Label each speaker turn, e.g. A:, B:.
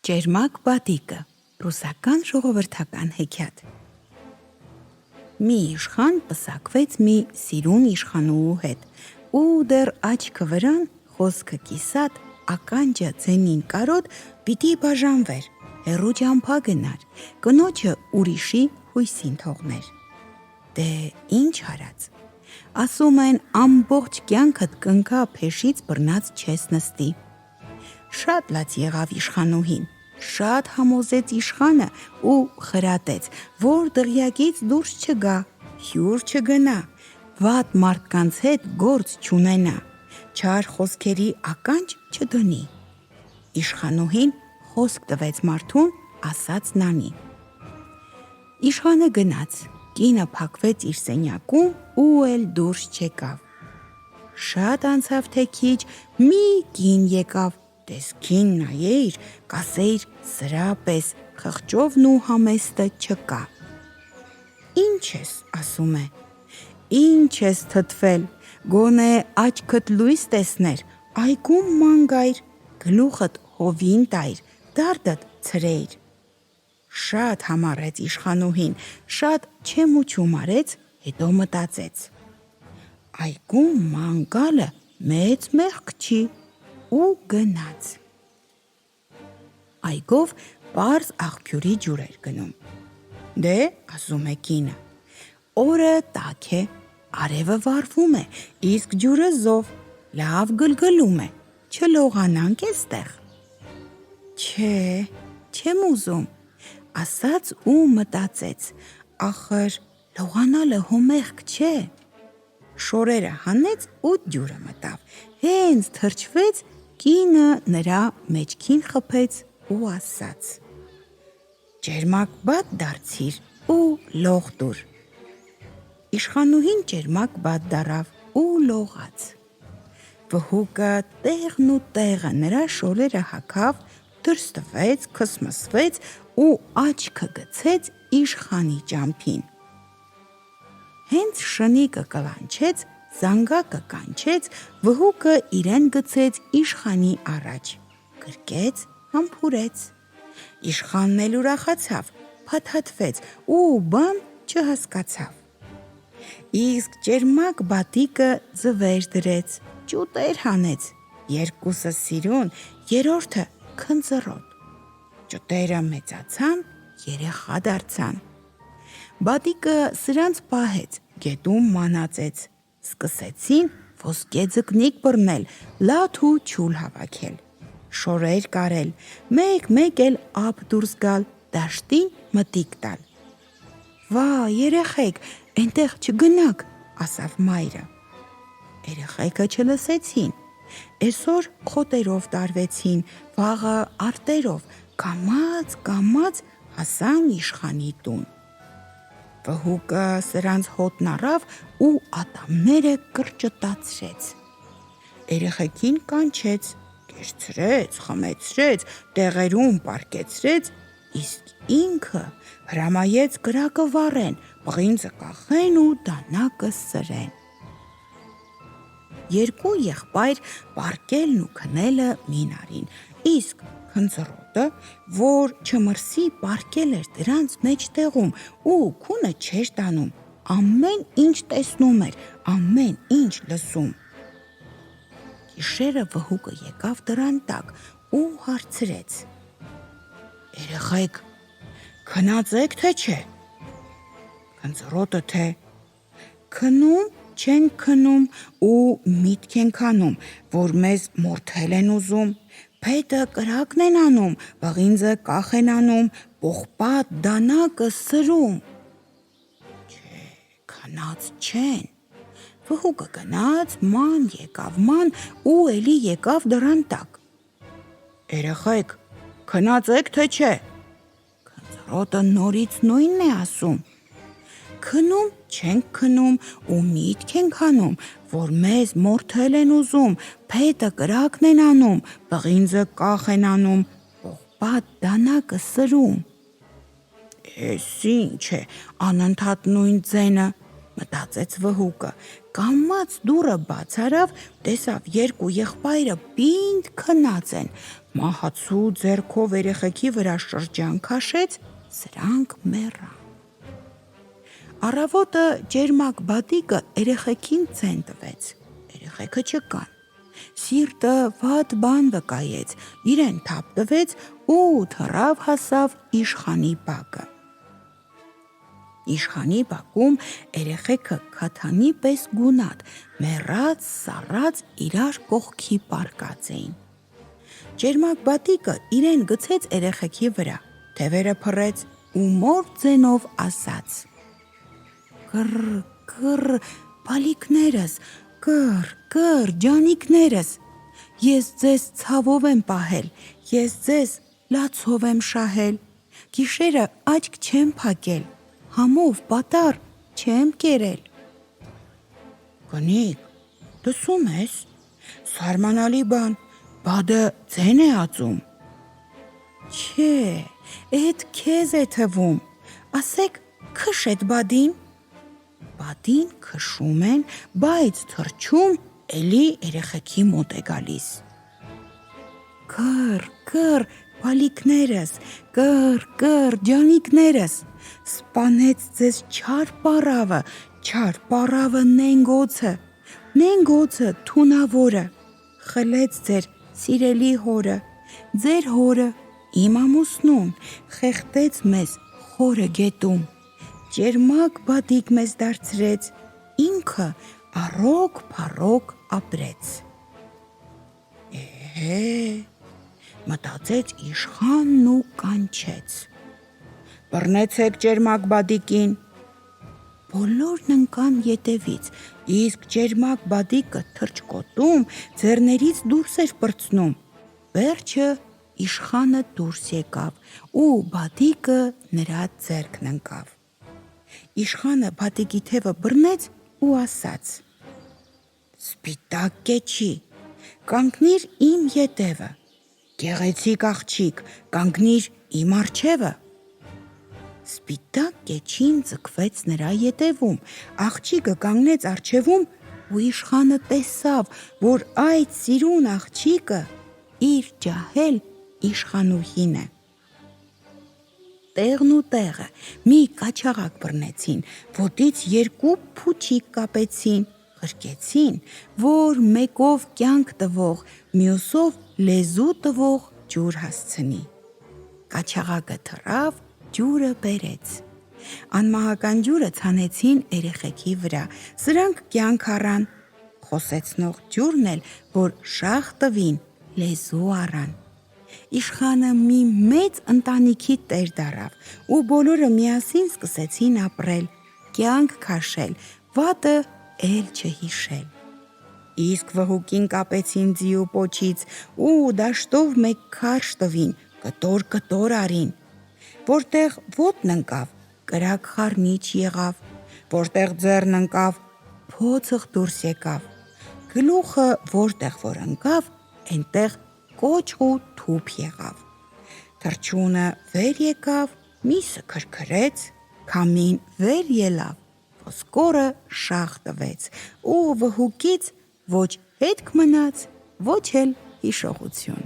A: Ճերմակ բատիկը, ռուսական ժողովրդական հեքիաթ։ Մի իշխան պսակվեց մի սիրուն իշխանուհու հետ, ու դեռ աչքը վրան, խոսքը կիսատ, ականջը ձենին կարոտ պիտի բաժանվեր, հեռու ճամփա գնար, կնոջը ուրիշի հույսին թողներ։ Դե ինչ արած, ասում են ամբողջ կյանքդ կնքա փեշից բռնած չես նստի։ Շատ լաց եղավ իշխանուհին, շատ համոզեց իշխանը ու խրատեց, որ դղյակից դուրս չգա, հյուր չգնա, վատ մարդկանց հետ գործ չունենա, չար խոսքերի ականջ չդնի։ Իշխանուհին խոսք տվեց մարդուն, ասաց նանի։ Իշխանը գնաց, կինը փակվեց իր սենյակում ու էլ դուրս չեկավ։ Շատ անցավ թե քիչ, մի կին եկավ, տեսքին նայեիր, կասեիր սրա պես խղճովն ու համեստը չկա։ Ինչ ես, ասում է, ինչ ես թթվել, գոնե աչքդ լույս տեսներ, այգում ման գայր, գլուխդ հովին տայր, դարդդ ցրեիր։ Շատ համառեց իշխանուհին, շատ չեմուչում արեց, հետո մտածեց. այգում ման գալը մեծ մեղք չի, ու գնաց։ Այգով պարզ աղբյուրի ջուր էր գնում։ Դե, ասում է կինը, օրը տաք է, արևը վառվում է, իսկ ջուրը զով, լավ գլգլում է, չլողանանք էստեղ։ Չէ, չեմ ուզում, ասաց ու մտածեց, ախր լողանալը հո մեղք չէ։ Շորերը հանեց ու ջուրը մտավ, հենց թրջվեց, կինը նրա մեջքին խփեց ու ասաց. Ճերմակ բադ դարձիր ու լող տուր։ Իշխանուհին ճերմակ բադ դառավ ու լողաց։ Վհուկը տեղն ու տեղը նրա շորերը հագավ, դրս տվեց, քսմսվեց ու աչքը գցեց իշխանի ճամփին։ Հենց շնիկը կլանչեց, զանգակը կանչեց, վհուկը իրեն գցեց իշխանի առաջ, գրկեց, համբուրեց։ Իշխանն էլ ուրախացավ, փաթաթվեց ու բան չհասկացավ։ Իսկ ճերմակ բատիկը ձվեր դրեց, ճուտեր հանեց, երկուսը սիրուն, երրորդը քնձռոտ։ Ճուտերը մեծացան, երեխա դարձան։ Բատիկը սրանց պահեց, գետում մանածեց, սկսեցին ոսկե ձկնիկ բռնել, լաթ ու չուլ հավաքել, շորեր կարել, մեկ-մեկ էլ ափ դուրս գալ, դաշտին մտիկ տալ։ Վա, երեխեք, էնտեղ չգնաք, ասավ մայրը։ Երեխեքը չլսեցին, այսօր խոտերով տարվեցին, վաղը արտերով, կամաց հասան իշխանի տուն։ Վհուկը սրանց հոտն առավ ու ատամները կրճտացրեց։ Երեխեքին կանչեց, կերցրեց, խմեցրեց, տեղերում պառկեցրեց, իսկ ինքը հրամայեց կրակը վառեն, պղինձը կախեն ու դանակը սրեն։ Երկու եղբայր պառկելն ու քնելը մին արին, իսկ քնձռոտը, որ չմրսի, պառկել էր դրանց մեջտեղում ու քունը չէր տանում, ամեն ինչ տեսնում էր, ամեն ինչ լսում։ Գիշերը վհուկը եկավ դռան տակ ու հարցրեց. Երեխեք, քնած եք թե չէ։ Քնձռոտը թե քնում չենք քնում ու միտք ենք անում, որ մեզ մորթել են ուզում, փետը կրակն են անում, պղինձը կախ են անում, պողպատ դանակը սրում։ Չէ, քնած չեն։ Վհուկը գնաց, ման եկավ ման ու էլի եկավ դռան տակ։ Երեխեք, քնած եք թե չէ։ Քնձռոտը նորից նույնն է ասում։ Քնում չենք քնում ու միտք ենք անում, որ մեզ մորթել են ուզում, փետը կրակն են անում, պղինձը կախ են անում, պողպատ դանակը սրում։ Էս ինչ է, անընդհատ նույն ձենը, մտածեց վհուկը, կամաց դուռը բաց արավ, տեսավ երկու եղբայրը պինդ քնած են, Մահացու ձեռքով երեխեքի վրա շրջան քաշեց, սրանք մեռան։ Առավոտը ջերմակ բադիկը երեխեքին ցեն տվեց, երեխեքը չկան։ Սիրտը վատ բան վկայեց, իրեն թափ տվեց ու թռավ հասավ իշխանի բակը։ Իշխանի բակում երեխեքը քաթանի պես գունատ, մեռած, սառած իրար կողքի պարկած էին։ Ջերմակ բադիկը իրեն գցեց երեխեքի վրա, թևերը փռեց ու մոր ձենով ասաց. «Կռ, կռ, բալիկներս, կռ, ջանիկներս, ես ձեզ ցավով եմ պահել, ես ձեզ լացով եմ շահել, գիշերը աչք չեմ փակել, համով պատառ չեմ կերել»։ Կնիկ, լսում ես, սարմանալի բան, բադը ձեն է ածում։ Չէ, էդ քեզ է թվում, ասեք քշ էդ բադին։ Բադին քշում են, բայց թռչում էլի երեխեքի մոտ է գալիս։ Կռ, բալիկներս, կռ, ջանիկներս, սպանեց ձեզ չար պառավը նենգոցը թունավորը, խլեց ձեր սիրելի հորը, ձեր հորը, իմ ամուսնուն, խեղդեց մեզ խորը գետում, ջերմակ բադիկ մեզ դարձրեց, ինքը առոք փառոք ապրեց։ Մտածեց իշխանն ու կանչեց. բռնեցեք ջերմակ բադիկին։ Բոլորն ընկան ետևից, իսկ ջերմակ բադիկը թռչկոտում ձեռներից դուրս էր պրծնում։ Վերջը իշխանը դուրս եկավ ու բադիկը նրա ձեռքն ընկավ։ Իշխանը բադիկի թևը բռնեց ու ասաց. «Սպիտակ կեչի, կանգնիր իմ ետևը, գեղեցիկ աղջիկ, կանգնիր իմ առջևը»։ Սպիտակ կեչին ձգվեց նրա ետևում, աղջիկը կանգնեց առջևում ու իշխանը տեսավ, որ այդ սիրուն աղջիկը իր ջահել իշխանուհին է։ Տեղն ու տեղը մի կաչաղակ բռնեցին, ոտից երկու փուչիկ կապեցին, ղրկեցին, որ մեկով կյանք տվող, մյուսով լեզու տվող ջուր հասցնի։ Կաչաղակը թռավ, ջուրը բերեց։ Անմահական ջուրը ցանեցին երեխեքի վրա, սրանք կյանք առան։ Խոսեցնող ջուրն էլ, որ շաղ տվին, լեզու առան։ Իշխանը մի մեծ ընտանիքի տեր դառավ ու բոլորը միասին սկսեցին ապրել, կյանք քաշել, վատը էլ չհիշել։ Իսկ վհուկին կապեցին ձիու պոչից ու դաշտով մեկ քարշ տվին, կտոր արին։ Որտեղ ոտն ընկավ, կրակ խառնիչ եղավ, որտեղ ձեռն ընկավ, փոցխ դուրս եկավ, գլուխը որտեղ որ ընկավ, էնտեղ կոճղ ու թուփ եղավ։ Թռչունը վեր եկավ, միսը քրքրեց, քամին վեր ելավ, ոսկորը շաղ տվեց ու վհուկից ոչ հետք մնաց, ոչ էլ հիշողություն։